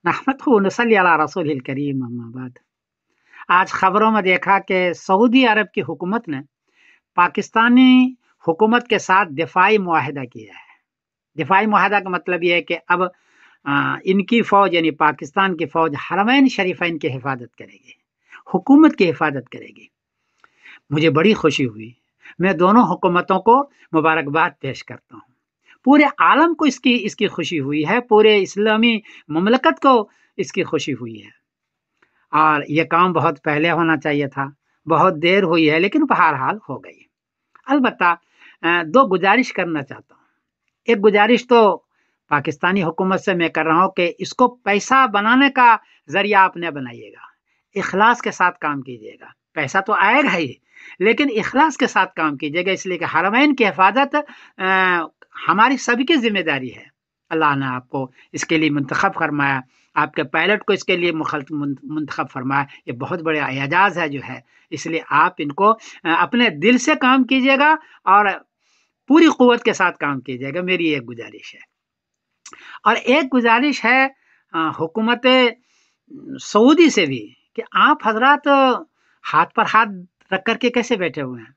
نحمدہ و نصلی علی رسول الکریم اما بعد۔ آج خبروں میں دیکھا کہ سعودی عرب کی حکومت نے پاکستانی حکومت کے ساتھ دفاعی معاہدہ کیا ہے۔ دفاعی معاہدہ کا مطلب یہ ہے کہ اب ان کی فوج یعنی پاکستان کی فوج حرمین شریفین کی حفاظت کرے گی، حکومت کی حفاظت کرے گی۔ مجھے بڑی خوشی ہوئی، میں دونوں حکومتوں کو مبارکباد پیش کرتا ہوں۔ پورے عالم کو اس کی خوشی ہوئی ہے، پورے اسلامی مملکت کو اس کی خوشی ہوئی ہے، اور یہ کام بہت پہلے ہونا چاہیے تھا، بہت دیر ہوئی ہے لیکن بہرحال ہو گئی۔ البتہ دو گزارش کرنا چاہتا ہوں۔ ایک گزارش تو پاکستانی حکومت سے میں کر رہا ہوں کہ اس کو پیسہ بنانے کا ذریعہ آپ نے بنائیے گا، اخلاص کے ساتھ کام کیجیے گا۔ پیسہ تو آئے گا ہی لیکن اخلاص کے ساتھ کام کیجیے گا، اس لیے کہ حرمین کی حفاظت ہماری سب کی ذمہ داری ہے۔ اللہ نے آپ کو اس کے لیے منتخب فرمایا، آپ کے پائلٹ کو اس کے لیے منتخب فرمایا، یہ بہت بڑے اعزاز ہے جو ہے، اس لیے آپ ان کو اپنے دل سے کام کیجیے گا اور پوری قوت کے ساتھ کام کیجیے گا، میری ایک گزارش ہے۔ اور ایک گزارش ہے حکومت سعودی سے بھی کہ آپ حضرات ہاتھ پر ہاتھ رکھ کر کے کیسے بیٹھے ہوئے ہیں؟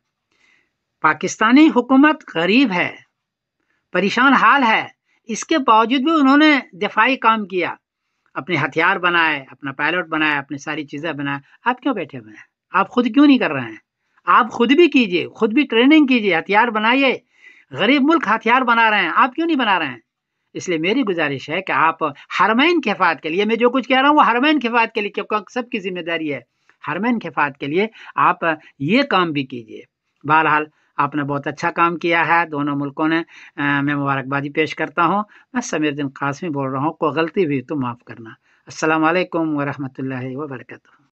پاکستانی حکومت غریب ہے، پریشان حال ہے، اس کے باوجود بھی انہوں نے دفاعی کام کیا، اپنے ہتھیار بنائے، اپنا پائلٹ بنایا، اپنی ساری چیزیں بنائے۔ آپ کیوں بیٹھے ہوئے ہیں؟ آپ خود کیوں نہیں کر رہے ہیں؟ آپ خود بھی کیجئے، خود بھی ٹریننگ کیجئے، ہتھیار بنائیے۔ غریب ملک ہتھیار بنا رہے ہیں، آپ کیوں نہیں بنا رہے ہیں؟ اس لیے میری گزارش ہے کہ آپ حرمین کی حفاظت کے لیے، میں جو کچھ کہہ رہا ہوں وہ حرمین کی حفاظت کے لیے، کیونکہ سب کی ذمہ داری ہے، حرمین کی حفاظت کے لیے آپ یہ کام بھی کیجئے۔ بہرحال آپ نے بہت اچھا کام کیا ہے دونوں ملکوں نے، میں مبارکبادی پیش کرتا ہوں۔ میں سمیر الدین قاسمی بول رہا ہوں، کوئی غلطی ہوئی تو معاف کرنا۔ السلام علیکم ورحمۃ اللہ وبرکاتہ۔